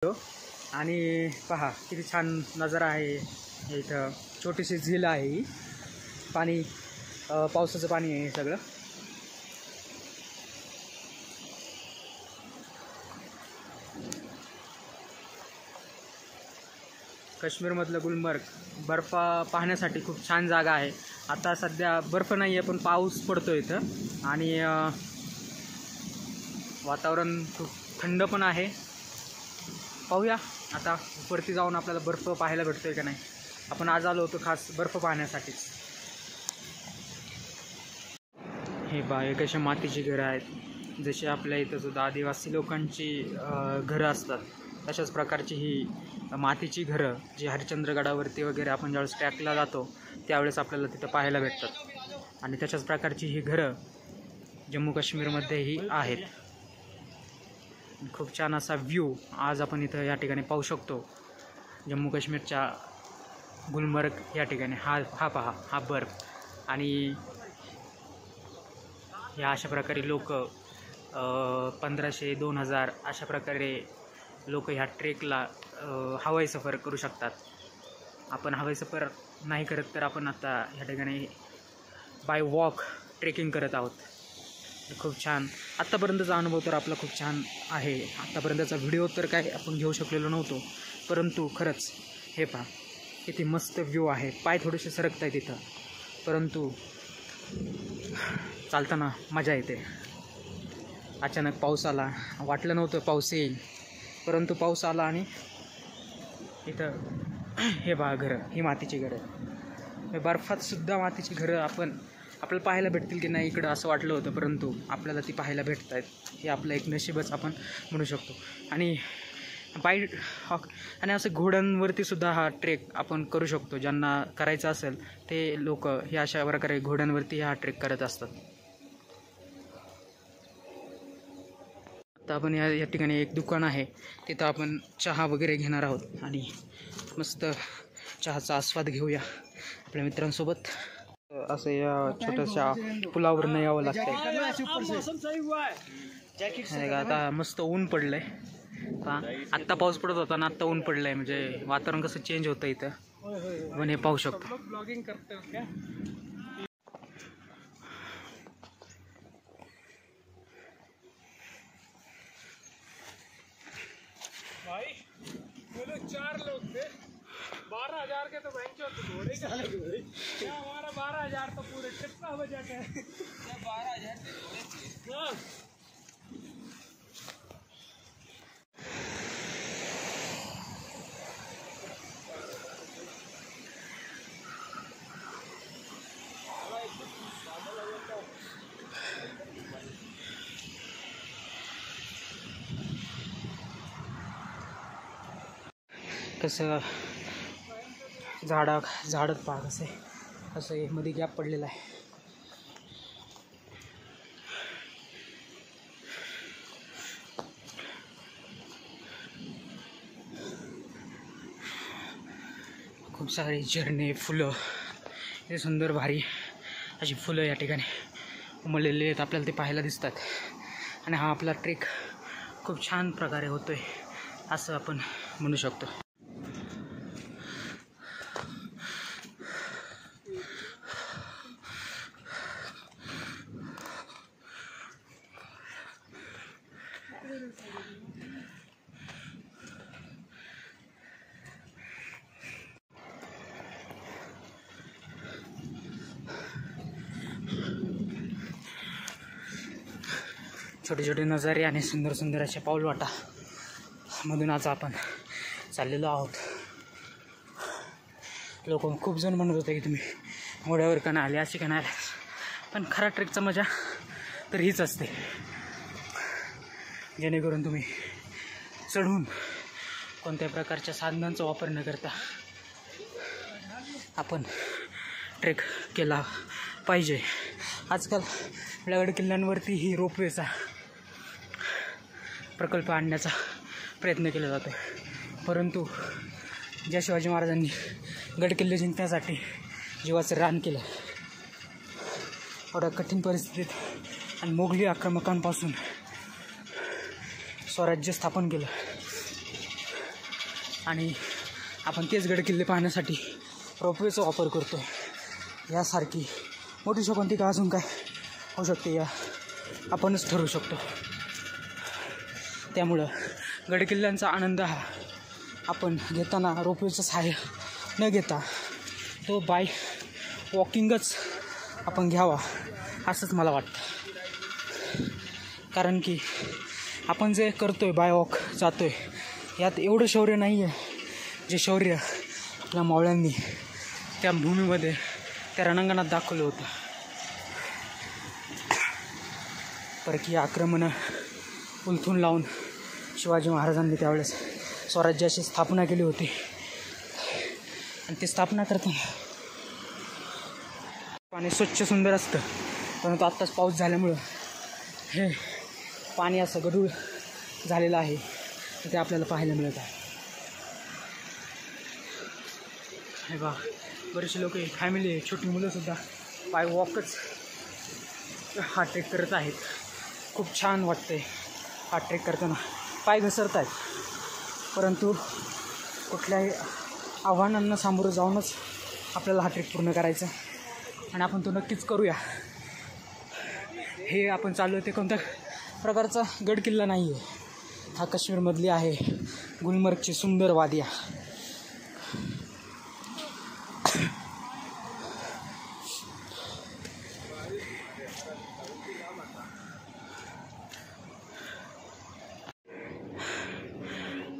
आणि पहा किती छान नजारा आहे। इथं छोटीशी झील आहे, ही पाणी पावसाचं पाणी आहे हे सगळं। काश्मीरमधलं गुलमर्ग बर्फ पाहण्यासाठी खूप छान जागा आहे। आता सध्या बर्फ नाही आहे पण पाऊस पडतो इथं आणि वातावरण खूप थंड पण आहे। पाहूया आता वरती जाऊन आपल्याला बर्फ पाहायला भेटतोय का नाही। आपण आज आलो होतो खास बर्फ पाहण्यासाठीच। हे एक अशा मातीची घरं आहेत, जसे आपल्या इथं सुद्धा आदिवासी लोकांची घरं असतात तशाच प्रकारची ही मातीची घरं जी हरिश्चंद्रगडावरती वगैरे आपण ज्यावेळेस ट्रॅकला जातो त्यावेळेस आपल्याला तिथं पाहायला भेटतात। आणि तशाच प्रकारची ही घरं जम्मू काश्मीरमध्येही आहेत। खूप छान असा व्ह्यू आज आपण इथं या ठिकाणी पाहू शकतो। जम्मू काश्मीरच्या गुलमर्ग या ठिकाणी हा पहा हा बर्फ। आणि या अशा प्रकारे लोक 1500-2000 अशा प्रकारे लोक ह्या ट्रेकला हवाई सफर करू शकतात। आपण हवाई सफर नाही करत तर आपण आता ह्या ठिकाणी बाय वॉक ट्रेकिंग करत आहोत। खूप छान आत्तापर्यंतचा अनुभव तर आपला खूप छान आहे। आत्तापर्यंतचा व्हिडिओ तर काय आपण घेऊ शकलेलो नव्हतो, परंतु खरंच हे पहा किती मस्त व्ह्यू आहे। पाय थोडेसे सरकत आहेत तिथं, परंतु चालताना मजा येते। अचानक पाऊस आला, वाटलं नव्हतं पाऊस येईल, परंतु पाऊस आला आणि इथं हे पहा घरं, ही मातीची घरं। बर्फात सुद्धा मातीची घरं आपल्याला पाहायला भेटतील की नाही इकडं असं वाटलं होतं, परंतु आपल्याला ती पाहायला भेटत आहेत। हे आपलं एक नशीबच आपण म्हणू शकतो। आणि आणि असं घोड्यांवरती सुद्धा हा ट्रेक आपण करू शकतो। ज्यांना करायचं असेल ते लोक हे अशा प्रकारे घोड्यांवरती हा ट्रेक करत असतात। आता आपण या ठिकाणी एक दुकान आहे, तिथं आपण चहा वगैरे घेणार आहोत आणि मस्त चहाचा आस्वाद घेऊया आपल्या मित्रांसोबत। असं या छोट्याशा पुलावरून यावं लागतंय। आता मस्त ऊन पडलंय, आत्ता पाऊस पडत होता ना आत्ता ऊन पडलंय, म्हणजे वातावरण कसं चेंज होतं इथं पण हे पाहू शकतो। ब्लॉगिंग करते हो क्या? भाई वो लोग 4 लोग थे, 12,000 के तो बैंक घोड़े क्या हमारा 12,000 तो पूरे ट्रिप का बजट है। 12,000 कसं झाडत पहा कसं मध्ये गॅप पडलेला आहे। खूप सारी झरणे फुलं, हे सुंदर भारी अशी फुलं या ठिकाणी उमललेली आहेत, आपल्याला ते पाहायला दिसतात। आणि हा आपला ट्रेक खूप छान प्रकारे होतोय असं आपण म्हणू शकतो। छोटे छोटे नजारे आणि सुंदर सुंदर अशा पाऊलवाटा मधून आज आपण चाललेलो आहोत। लोक खूप जण म्हणत होते की तुम्ही घोड्यावर का नाही आले, असे का नाही आले, पण खरा ट्रेकचा मजा तर हीच असते, जेणेकरून तुम्ही चढून कोणत्याही प्रकारच्या साधनांचा वापर न करता आपण ट्रेक केला पाहिजे। आजकाल आपल्याकडे किल्ल्यांवरती ही रोपवेचा प्रकल्प आणण्याचा प्रयत्न केला जातो, परंतु ज्या शिवाजी महाराजांनी गडकिल्ले जिंकण्यासाठी जीवाचं रान केलं, एवढ्या कठीण परिस्थितीत आणि मोगली आक्रमकांपासून स्वराज्य स्थापन केलं, आणि आपण तेच गडकिल्ले पाहण्यासाठी रोपवेचा वापर करतो आहे. यासारखी मोठी शोकांतिका अजून काय होऊ शकते या आपणच ठरवू शकतो. त्यामुळं गडकिल्ल्यांचा आनंद हा आपण घेताना रोपवेचं सहाय्य न घेता तो बाय वॉकिंगच आपण घ्यावा असंच मला वाटतं. कारण की आपण जे करतो आहे बाय वॉक जातो आहे यात एवढं शौर्य नाही आहे जे शौर्य आपल्या मावळ्यांनी त्या भूमीमध्ये त्या रणांगणात दाखवलं होतं. परकीय आक्रमणं उलथून लावून शिवाजी महाराजांनी त्यावेळेस स्वराज्याची स्थापना केली होती. आणि ती स्थापना करताना पाणी स्वच्छ सुंदर असतं, परंतु आत्ताच पाऊस झाल्यामुळं हे पाणी असं गढूळ झालेलं आहे ते आपल्याला पाहायला मिळत आहे. हे बा बरेचसे लोक फॅमिली छोटी मुलंसुद्धा बाय वॉकच हा ट्रेक करत आहेत. खूप छान वाटतं आहे हा ट्रेक करताना. पाय घसरत आहेत, परंतु कुठल्याही आव्हानांना सामोरं जाऊनच आपल्याला हा ट्रेक पूर्ण करायचा आणि आपण तो नक्कीच करूया. हे आपण चाललो आहे ते कोणत्या प्रकारचा गडकिल्ला नाही आहे, हा काश्मीरमधली आहे गुलमर्गची सुंदर वादिया.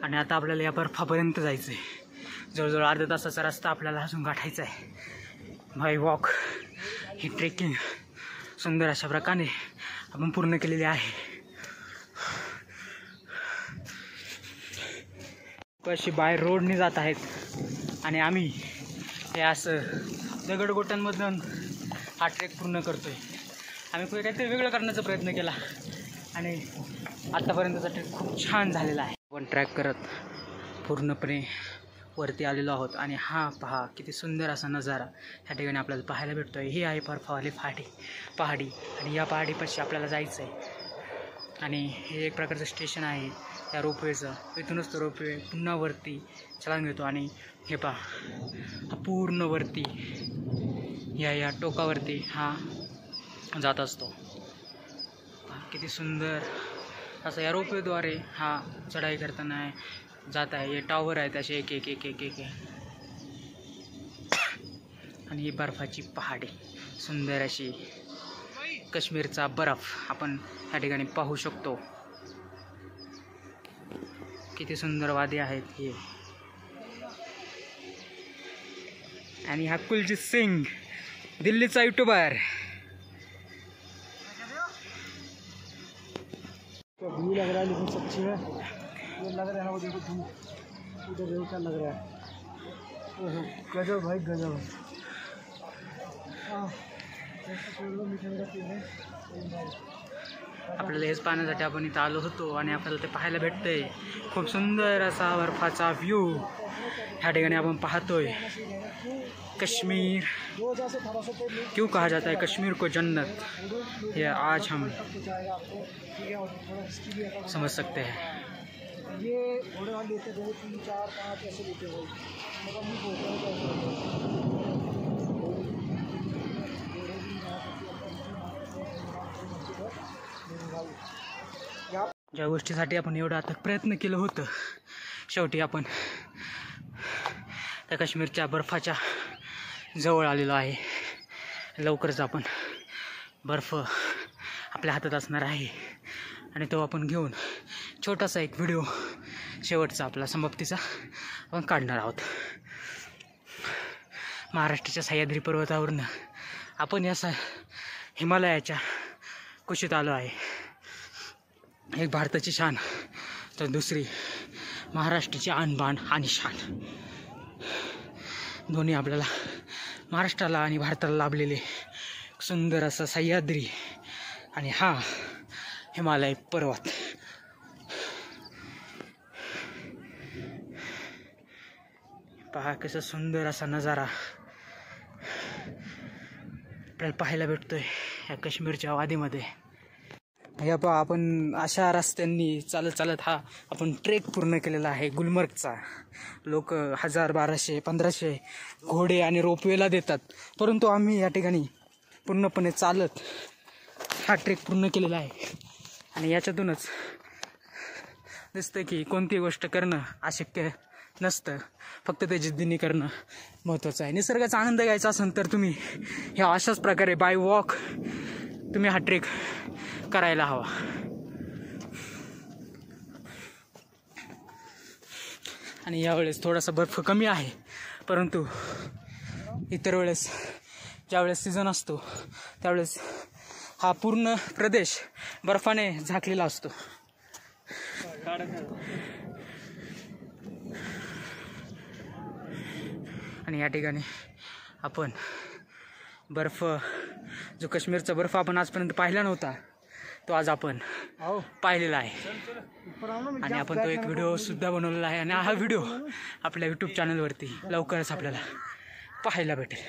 आणि आता आपल्याला या बर्फापर्यंत जायचं आहे. जवळजवळ अर्ध्या तासाचा रस्ता आपल्याला अजून गाठायचा आहे. बाय वॉक ही ट्रेकिंग सुंदर अशा प्रकारे आपण पूर्ण केलेली आहे. अशी बाय रोडने जात आहेत आणि आम्ही हे असं दगडगोट्यांमधून हा ट्रेक पूर्ण करतो आहे. आम्ही काहीतरी वेगळं करण्याचा प्रयत्न केला आणि आत्तापर्यंतचा ट्रेक खूप छान झालेला आहे. आपण ट्रॅक करत पूर्णपणे वरती आलेलो आहोत आणि हा पहा किती सुंदर असा नजारा ह्या ठिकाणी आपल्याला पाहायला भेटतो आहे. ही आहे बर्फावाली पहाडी आणि या पहाडीपाशी आपल्याला जायचं आहे. आणि हे एक प्रकारचं स्टेशन आहे या रोपवेचं. इथूनच तो रोपवे पुन्हा वरती छलांग घेतो आणि हे पहा हा पूर्ण वरती या टोकावरती हा जात असतो. किती सुंदर असं या रोपवेद्वारे हा चढाई करताना जात आहे. हे टॉवर आहेत असे एक एक एक एक एक आणि ही बर्फाची पहाडी सुंदर अशी काश्मीरचा बर्फ आपण या ठिकाणी पाहू शकतो. किती सुंदर वादी आहेत हे. आणि हा कुलजीत सिंग दिल्लीचा यूट्यूबर. व्यू लग रहा है लेकिन सच्ची है ये लग रहा है ना वो देखो धूप उधर व्यू क्या लग रहा है. ओहो गजब भाई गजब. आपल्याला हेच पाहण्यासाठी आपण इथं आलो होतो आणि आपल्याला ते पाहायला भेटतंय. खूप सुंदर असा बर्फाचा व्ह्यू ह्या ठिकाणी आपण पाहतोय. कश्मीर क्यों कहा जाता है कश्मीर को जन्नत, ये आज हम समझ सकते हैं. ज्या गोष्टीसाठी आपण एवढं आता प्रयत्न केलं होतं शेवटी आपण त्या काश्मीरच्या बर्फाच्या जवळ आलेलो आहे. लवकरच आपण बर्फ आपल्या हातात असणार आहे आणि तो आपण घेऊन छोटासा एक व्हिडिओ शेवटचा आपला समाप्तीचा आपण काढणार आहोत. महाराष्ट्राच्या सह्याद्री पर्वतावरून आपण या हिमालयाच्या कुशीत आलो आहे. एक भारताची शान तर दुसरी महाराष्ट्राची आणबाण आणि शान. दोन्ही आपल्याला महाराष्ट्राला आणि भारताला लाभलेले सुंदर असा सह्याद्री आणि हा हिमालय पर्वत. पहा कसं सुंदर असा नजारा आपल्याला पाहायला भेटतोय या काश्मीरच्या वादीमध्ये. या पहा आपण अशा रस्त्यांनी चालत चालत हा आपण ट्रेक पूर्ण केलेला आहे गुलमर्गचा. लोक 1000, 1200, 1500 घोडे आणि रोपवेला देतात, परंतु आम्ही या ठिकाणी पूर्णपणे चालत हा ट्रेक पूर्ण केलेला आहे. आणि याच्यातूनच दिसतं की कोणती गोष्ट करणं अशक्य नसतं, फक्त ते जिद्दीने करणं महत्त्वाचं आहे. निसर्गाचा आनंद घ्यायचा असेल तर तुम्ही ह्या अशाच प्रकारे बाय वॉक तुम्ही हा ट्रेक करायला हवा. आणि यावेळेस थोडासा बर्फ कमी आहे, परंतु इतर वेळेस ज्यावेळेस सीझन असतो त्यावेळेस हा पूर्ण प्रदेश बर्फाने झाकलेला असतो. आणि या ठिकाणी आपण बर्फ, जो काश्मीरचा बर्फ आपण आजपर्यंत पाहिला नव्हता, तो आज आपण पाहिलेला आहे. आणि आपण तो एक व्हिडिओ सुद्धा बनवलेला आहे. आणि हा व्हिडिओ आपल्या यूट्यूब चॅनलवरती लवकरच आपल्याला पाहायला भेटेल.